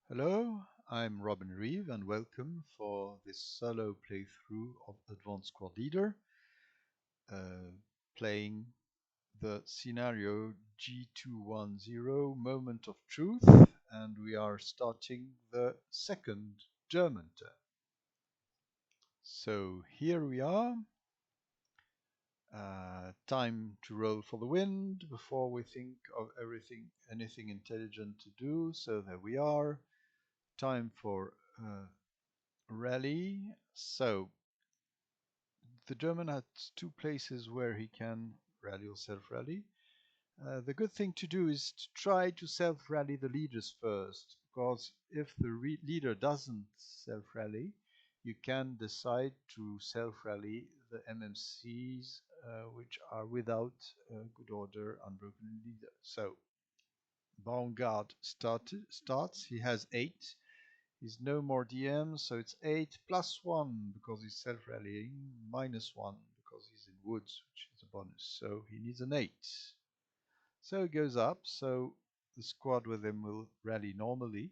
Hello, I'm Robin Reeve and welcome for this solo playthrough of Advanced Squad Leader, uh, playing the scenario J210 Moment of Truth, and we are starting the second German turn. So here we are. Time to roll for the wind before we think of anything intelligent to do. So there we are. Time for rally. So the German has two places where he can rally or self-rally. The good thing to do is to try to self-rally the leaders first, because if the leader doesn't self-rally, you can decide to self-rally the MMCs, which are without good order, unbroken leader. So Baumgart starts. He has 8. He's no more DM, so it's 8 plus 1 because he's self-rallying, minus 1 because he's in woods, which is a bonus. So he needs an 8. So it goes up, so the squad with him will rally normally.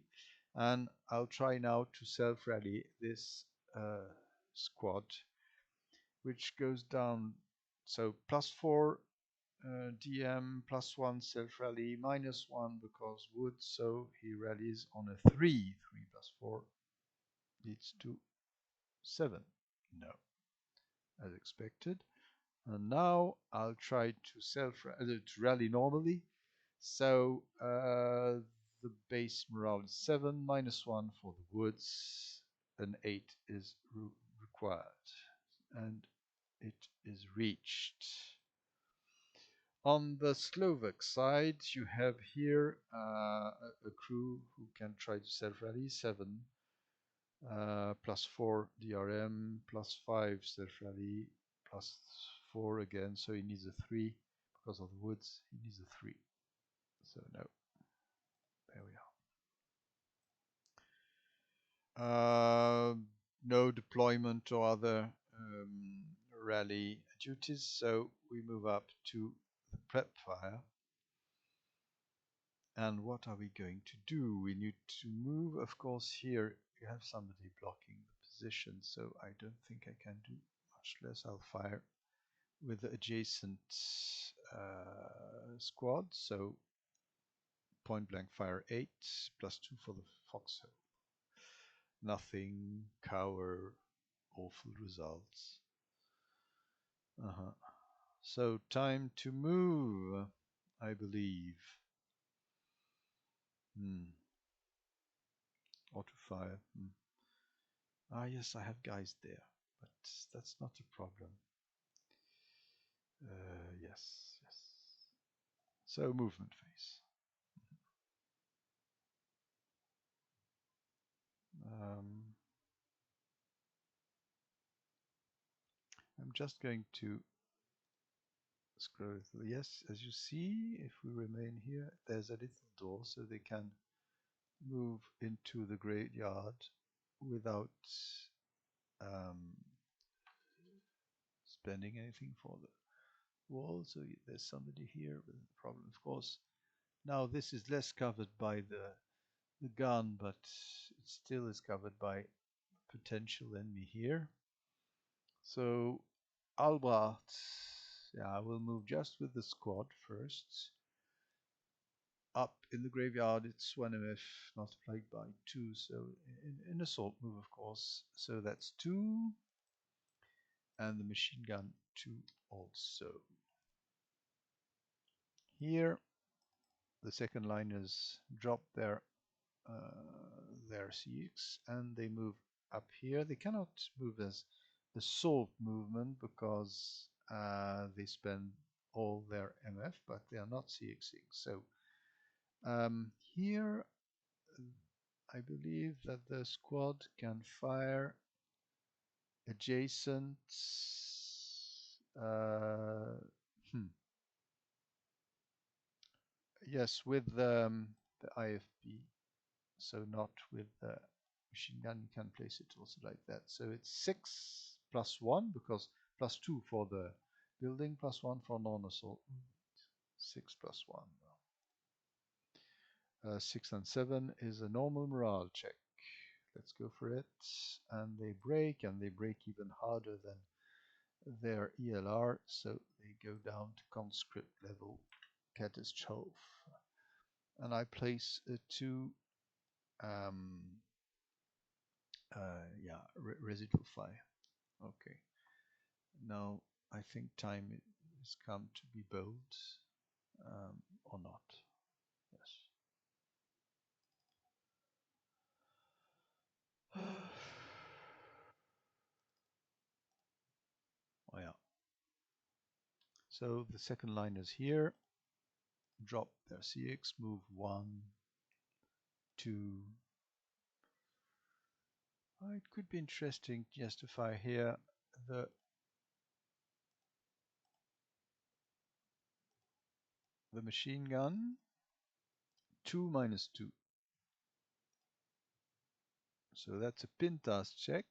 And I'll try now to self-rally this squad, which goes down. So plus 4 DM, plus 1 self-rally, minus 1 because wood, so he rallies on a 3. 3 plus 4 leads to 7. No, as expected. And now I'll try to rally normally. So the base morale is 7, minus 1 for the woods. An 8 is required. And it is reached. On the Slovak side, you have here a crew who can try to self-rally, 7 plus 4 DRM, plus 5 self-rally, plus 4 again, so he needs a 3 because of the woods. He needs a 3. So no, there we are. No deployment or other rally duties, so we move up to the prep fire. And what are we going to do? We need to move, of course. Here you have somebody blocking the position, so I don't think I can do much less. I'll fire with the adjacent squad, so point blank fire 8 plus 2 for the foxhole. Nothing, cower, awful results. So time to move, I believe. Auto fire. Ah, yes, I have guys there, but that's not a problem. Yes. So movement phase. I'm just going to scroll through. Yes, as you see, if we remain here, there's a little door so they can move into the graveyard without spending anything for the wall. So there's somebody here with a problem, of course. Now this is less covered by the gun, but it still is covered by potential enemy here. So Albert, yeah, I will move just with the squad first. Up in the graveyard, it's 1 MF multiplied by 2, so in assault move, of course. So that's 2, and the machine gun 2 also. Here, the second liners drop their CX, and they move up here. They cannot move as assault movement because they spend all their MF, but they are not CXing. So here I believe that the squad can fire adjacent. Yes, with the IFB, so not with the machine gun. You can place it also like that. So it's 6 plus 1 because plus 2 for the building, plus 1 for non-assault. 6 plus 1. 6 and 7 is a normal morale check. Let's go for it. And they break even harder than their ELR, so they go down to conscript level catastrophe. And I place two residual fire. Okay. Now I think time has come to be bold, or not. Yes. Oh yeah. So the second line is here. Drop their CX, move 1, 2. It could be interesting to justify here the machine gun. 2 minus 2. So that's a pin task check.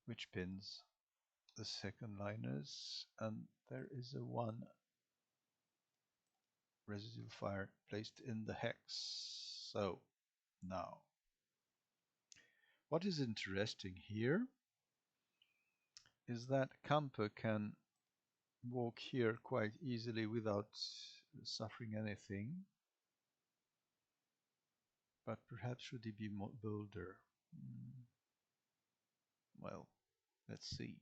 Which pins? The second liners, and there is a 1 residual fire placed in the hex. So now, what is interesting here is that Camper can walk here quite easily without suffering anything. But perhaps should he be more bolder? Well, let's see.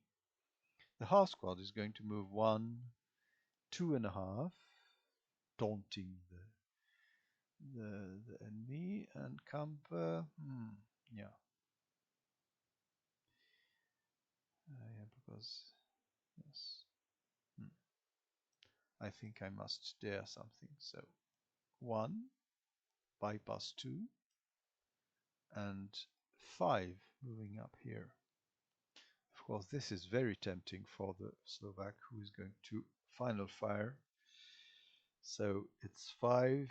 The half squad is going to move 1, 2.5, daunting the enemy, and Camper, yeah. Yeah, because, yes. I think I must dare something. So 1, bypass 2, and 5 moving up here. Of course, this is very tempting for the Slovak, who is going to final fire. So it's 5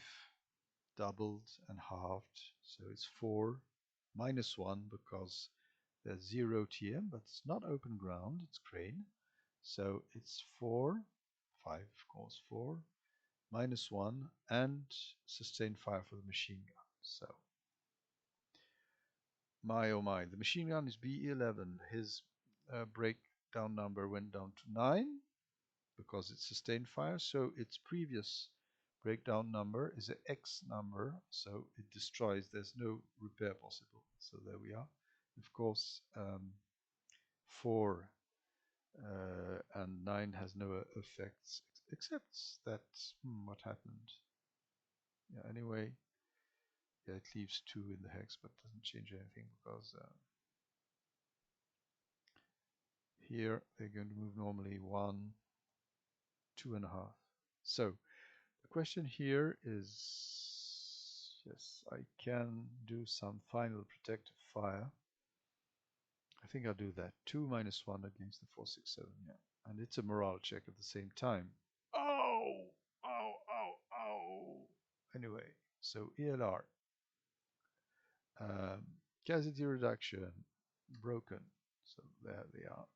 doubled and halved, so it's 4 minus 1 because there's 0 TM, but it's not open ground, it's crane. So it's 4, 5 of course, 4 minus 1 and sustained fire for the machine gun. So my oh my, the machine gun is B11. His breakdown number went down to 9 because it's sustained fire, so its previous breakdown number is an X number, so it destroys, there's no repair possible. So there we are. Of course, 4 and 9 has no effects except that, what happened? Yeah, anyway, yeah, it leaves 2 in the hex, but doesn't change anything because here they're going to move normally 1, 2.5. So the question here is, yes, I can do some final protective fire. I think I'll do that. 2 minus 1 against the 467, yeah. And it's a morale check at the same time. Oh! Oh, oh, oh! Anyway, so ELR. Casualty reduction, broken. So there they are.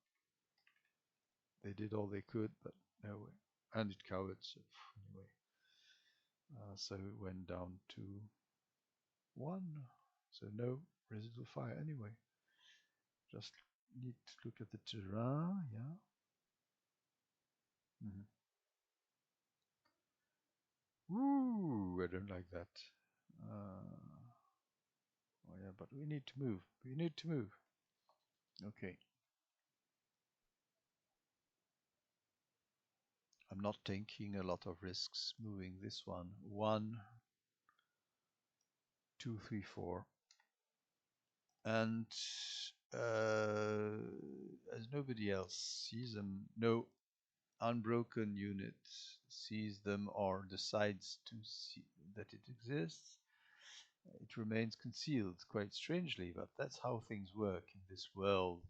They did all they could, but no way. And it covered, so anyway. So it went down to 1. So no residual fire anyway. Just need to look at the terrain, yeah. Woo, I don't like that. Oh yeah, but we need to move. We need to move. Okay. I'm not taking a lot of risks moving this one. 1, 2, 3, 4. And as nobody else sees them, no unbroken unit sees them or decides to see that it exists, it remains concealed, quite strangely, but that's how things work in this world.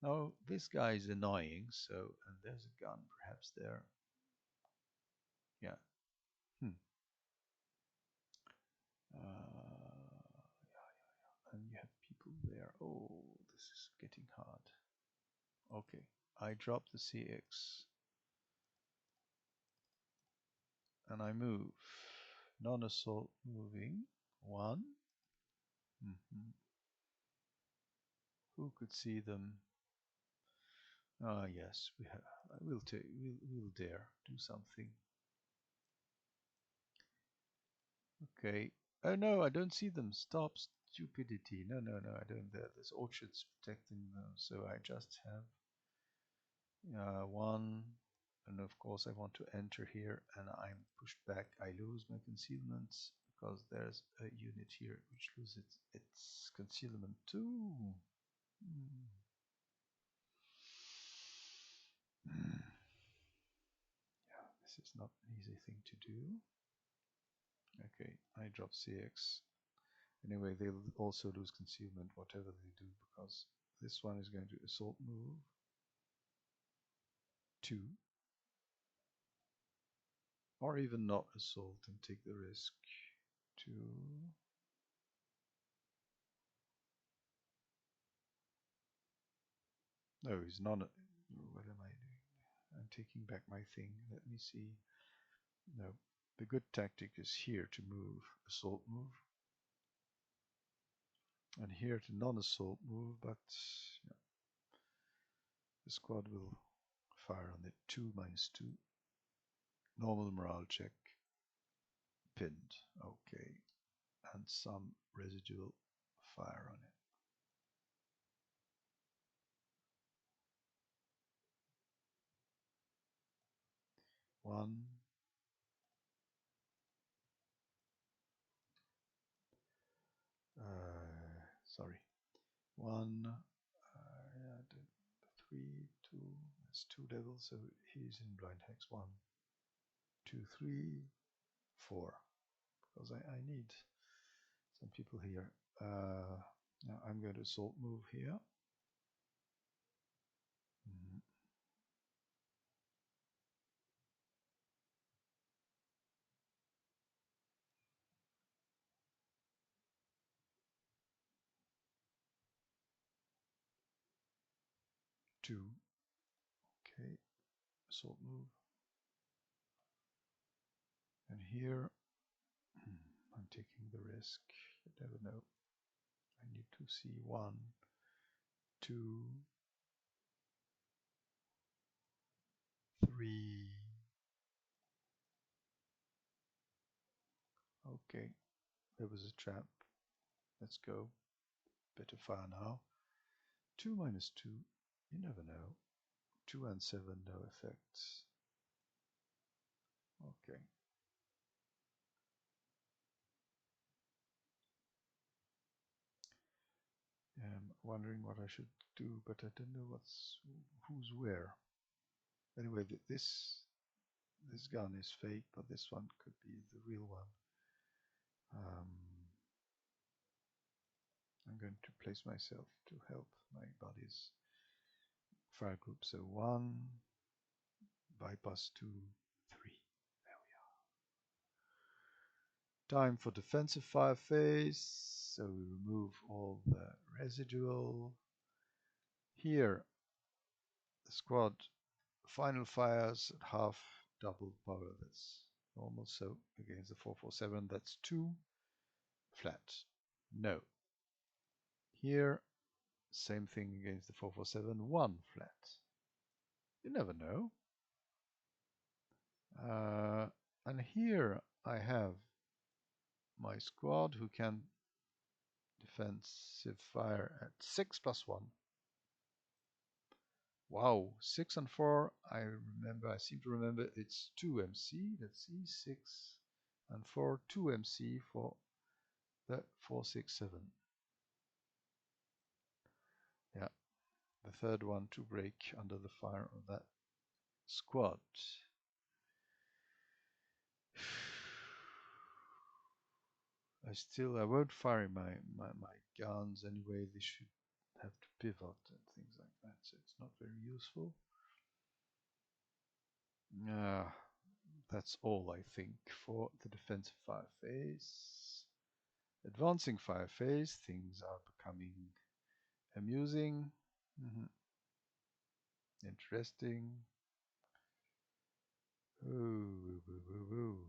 Now, this guy is annoying, so, and there's a gun perhaps there. Yeah. And you have people there. Oh, this is getting hard. Okay, I drop the CX. and I move. Non-assault moving. 1. Who could see them? Ah, yes, we have. We'll dare do something. Okay. Oh no, I don't see them. Stop stupidity. No, no, no, I don't. There's orchards protecting them, so I just have 1. And of course, I want to enter here, and I'm pushed back. I lose my concealment because there's a unit here which loses its concealment too. Yeah, this is not an easy thing to do. Okay, I drop CX. Anyway, they'll also lose concealment, whatever they do, because this one is going to assault move. 2. Or even not assault and take the risk. 2. No, he's not. What am I doing? I'm taking back my thing. Let me see. No. The good tactic is here to move. Assault move. And here to non-assault move, but yeah, the squad will fire on it. 2 minus 2. Normal morale check. Pinned. Okay. And some residual fire on it. 1. Sorry. 1. Yeah, 3, 2. That's 2 devils, so he's in blind hex. 1, 2, 3, 4. Because I need some people here. Now I'm going to assault move here. 2. Okay, assault move. And here I'm taking the risk. You never know. I need to see 1, 2, 3. Okay, there was a trap. Let's go. Better fire now. 2 minus 2. You never know. 2 and 7, no effects. Okay. I'm wondering what I should do, but I don't know who's where. Anyway, this gun is fake, but this one could be the real one. I'm going to place myself to help my buddies. Fire group, so 1, bypass 2, 3. There we are. Time for defensive fire phase. So we remove all the residual. Here, the squad final fires at half double power. That's normal. So against the 447, that's 2 flat. No. Here, same thing against the 447, 1 flat. You never know. And here I have my squad who can defensive fire at 6 plus 1. Wow, 6 and 4. I seem to remember it's 2 MC. Let's see, 6 and 4, 2 MC for the 467. Yeah, the third one to break under the fire of that squad. I won't fire my guns anyway. They should have to pivot and things like that, so it's not very useful. That's all I think for the defensive fire phase. Advancing fire phase, things are becoming amusing, interesting. Ooh, ooh, ooh, ooh.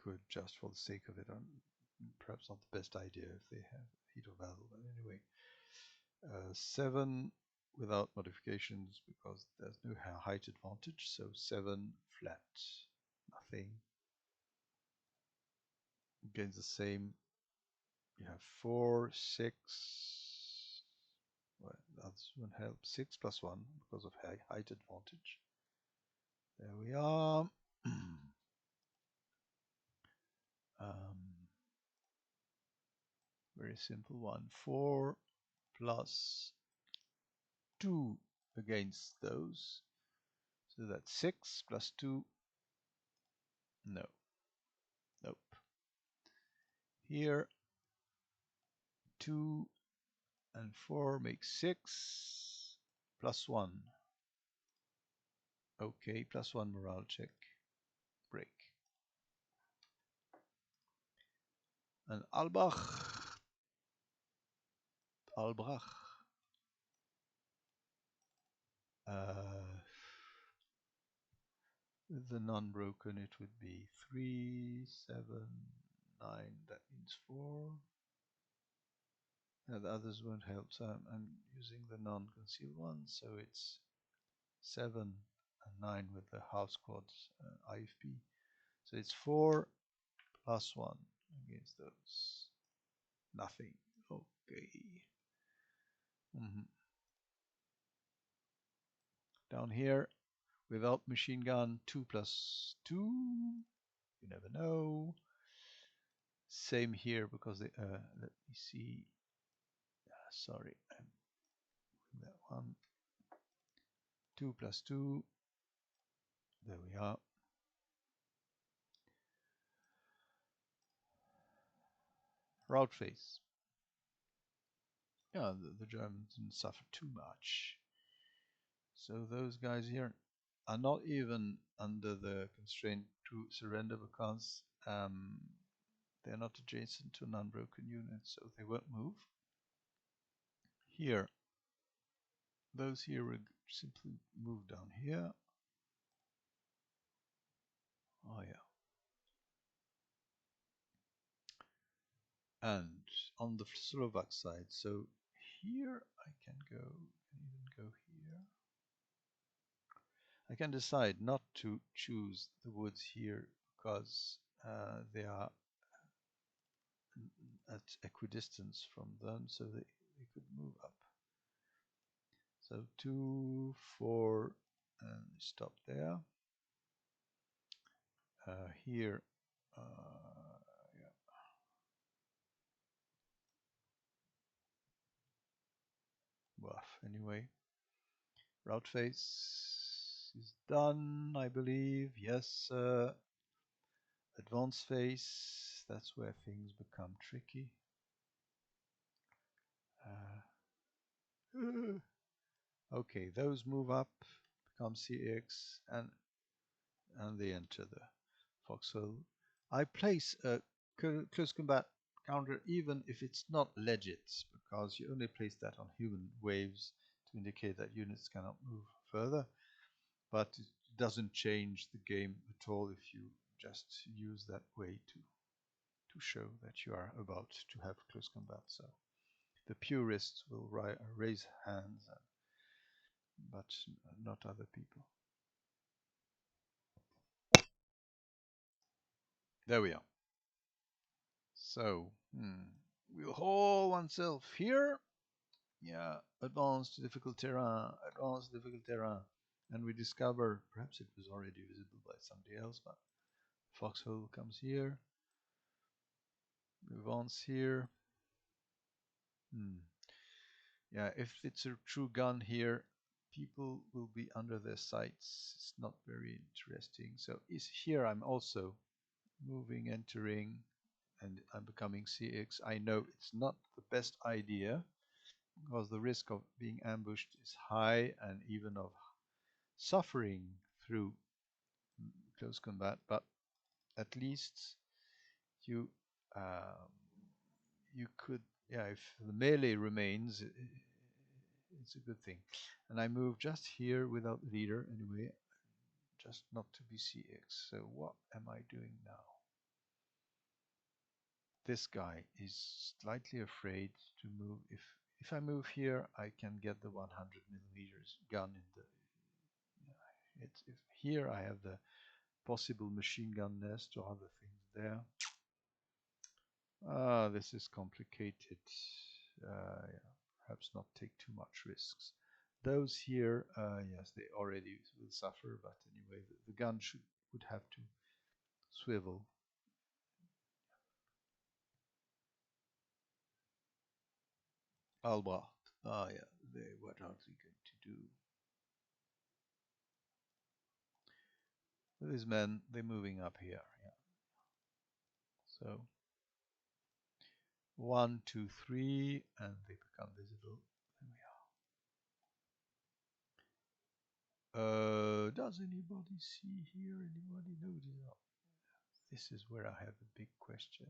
could, just for the sake of it, perhaps not the best idea if they have heat of battle, but anyway. 7 without modifications because there's no height advantage, so 7 flat, nothing. Again, the same. You have 4, 6. Well, that won't help. 6 plus 1 because of height advantage. There we are. Very simple one. 4 plus 2 against those. So that's 6 plus 2. No. Nope. Here, 2 and 4 make 6. Plus 1. Okay, plus 1 morale check. Break. And Albach. With the non-broken, it would be 3, 7, 9. That means 4. The others won't help, so I'm using the non-concealed one, so it's 7 and 9 with the half squads IFP. So it's 4 plus 1 against those. Nothing. Okay. Down here, without machine gun, 2 plus 2. You never know. Same here because they, let me see. Sorry, I'm doing that one. 2 plus 2. There we are. Route phase. Yeah, the Germans didn't suffer too much. So those guys here are not even under the constraint to surrender because they're not adjacent to an unbroken unit, so they won't move. Here, those here will simply move down here. Oh yeah. And on the Slovak side, so here I can even go here. I can decide not to choose the woods here because they are at equidistance from them, so they could move up. So 2, 4, and stop there. Here, yeah. Well, anyway, route phase is done, I believe. Yes, advance phase. That's where things become tricky. Okay, those move up, become CX, and they enter the foxhole. I place a close combat counter even if it's not legit, because you only place that on human waves to indicate that units cannot move further, but it doesn't change the game at all if you just use that way to show that you are about to have close combat. So the purists will raise hands, but not other people. There we are. So, we'll haul oneself here. Yeah, advanced difficult terrain, and we discover, perhaps it was already visible by somebody else, but foxhole comes here. Advance here. Yeah, if it's a true gun here, people will be under their sights. It's not very interesting. So is here I'm also moving, entering, and I'm becoming CX. I know it's not the best idea because the risk of being ambushed is high and even of suffering through close combat, but at least you you could, yeah, if the melee remains, it's a good thing. And I move just here without leader anyway, just not to be CX. So what am I doing now? this guy is slightly afraid to move. If I move here, I can get the 100 millimeters gun in the. It's if here I have the possible machine gun nest or other things there. This is complicated. Yeah, perhaps not take too much risks. Those here, yes, they already will suffer, but anyway, the gun would have to swivel. Albrecht. Yeah, what are they going to do? These men, they're moving up here. Yeah. So 1, 2, 3, and they become visible. There we are. Does anybody see here? Anybody know? This is where I have a big question.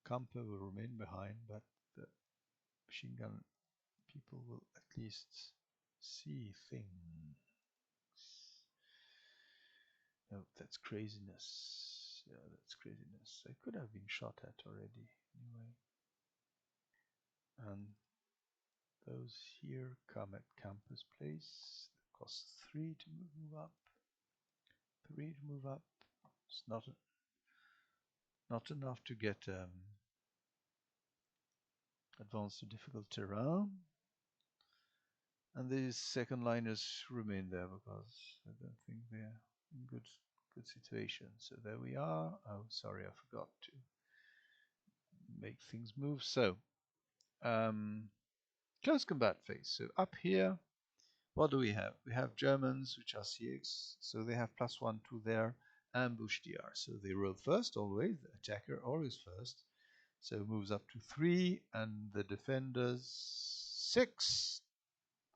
Camper will remain behind, but the machine gun people will at least see things. No, that's craziness. Yeah, that's craziness. I could have been shot at already anyway. And those here come at campus place. It costs 3 to move up. 3 to move up. It's not enough to get advanced to difficult terrain. And these second liners remain there because I don't think they're in good situation. So there we are. Oh, sorry, I forgot to make things move. So close combat phase. So up here, what do we have? We have Germans, which are CX, so they have +1 to their ambush DR. So they roll first always, the attacker always first. So moves up to 3, and the defenders 6.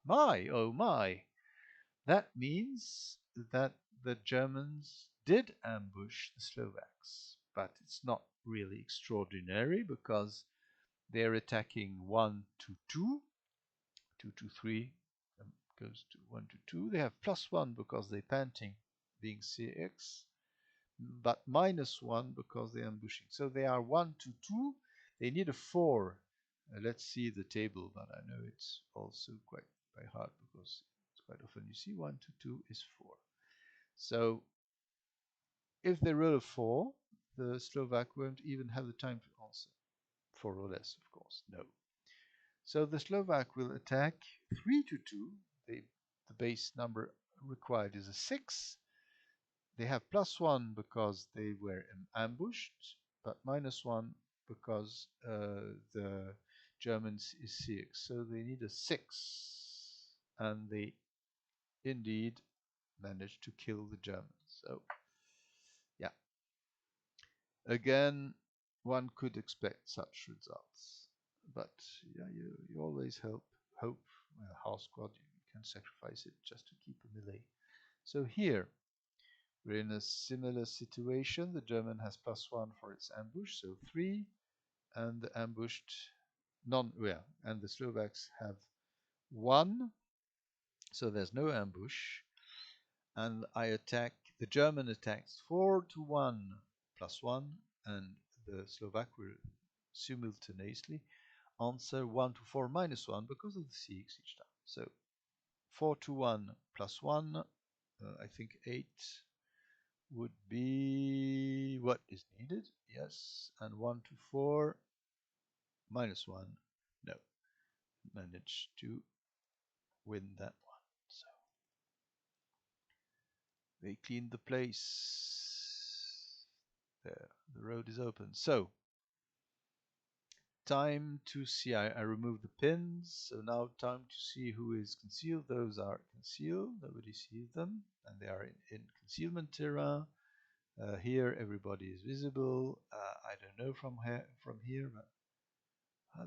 My, oh my. That means that the Germans did ambush the Slovaks, but it's not really extraordinary because they're attacking 1 to 2, 2 to 3, goes to 1 to 2. They have +1 because they're panting, being CX, but -1 because they're ambushing. So they are 1 to 2. They need a 4. Let's see the table, but I know it's also quite by heart because it's quite often you see 1 to 2 is 4. So if they roll a 4, the Slovak won't even have the time to answer. 4 or less, of course. No. So the Slovak will attack 3 to 2. The base number required is a 6. They have +1 because they were ambushed, but -1 because the Germans is 6. So they need a 6. And they indeed managed to kill the Germans. So, yeah. Again, one could expect such results. But yeah, you always hope. House squad, you can sacrifice it just to keep a melee. So here, we're in a similar situation. The German has +1 for its ambush, so 3, and the ambushed and the Slovaks have 1, so there's no ambush. And the German attacks 4 to 1 +1, and the Slovak will simultaneously answer 1 to 4 -1 because of the CX each time. So 4 to 1 +1, I think 8 would be what is needed. Yes, and 1 to 4 -1. No, managed to win that one. So they cleaned the place. There, the road is open. So time to see. I removed the pins, so now time to see who is concealed. Those are concealed. Nobody sees them, and they are in concealment terrain. Here, everybody is visible. I don't know from here, but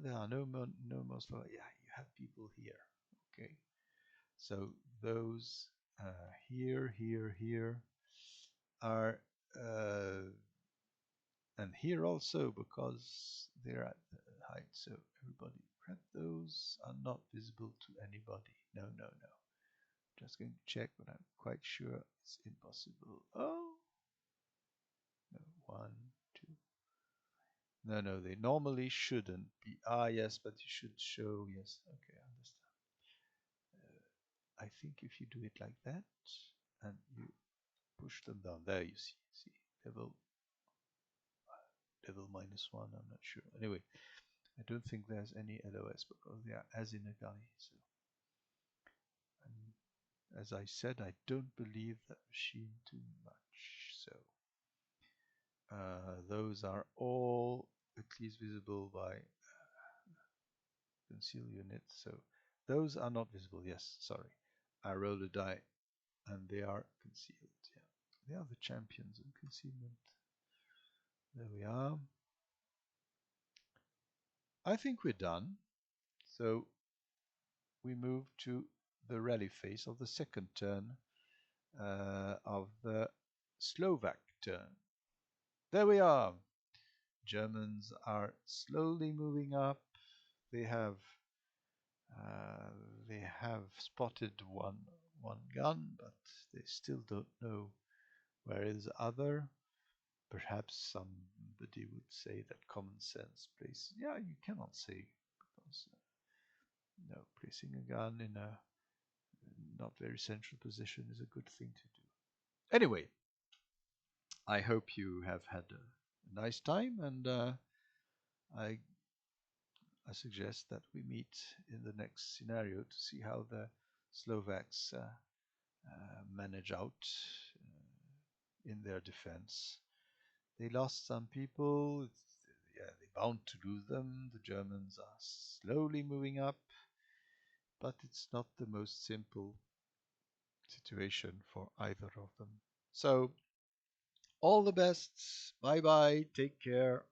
there are no most. Yeah, you have people here. Okay, so those here are and here also because they're at the height. So everybody, prep those are not visible to anybody. No. Just going to check, but I'm quite sure it's impossible. Oh, no, 1, 2. No, no, they normally shouldn't be. Ah, yes, but you should show. Yes, okay, I understand. I think if you do it like that and you push them down, there you see, level -1. I'm not sure. Anyway, I don't think there's any LOS because they are as in a gully. So, and as I said, I don't believe that machine too much. So, those are all at least visible by conceal units. So, those are not visible. Yes, sorry. I rolled a die and they are concealed. Yeah, they are the champions in concealment. There we are. I think we're done. So we move to the rally phase of the second turn of the Slovak turn. There we are. Germans are slowly moving up. They have uh, they have spotted one gun, but they still don't know where is the other. Perhaps somebody would say that common sense plays. Yeah, you cannot say because no, placing a gun in a not very central position is a good thing to do. Anyway, I hope you have had a nice time, and I I suggest that we meet in the next scenario to see how the Slovaks manage out in their defense. They lost some people. Yeah, they're bound to lose them. The Germans are slowly moving up, but it's not the most simple situation for either of them. So, all the best. Bye bye. Take care.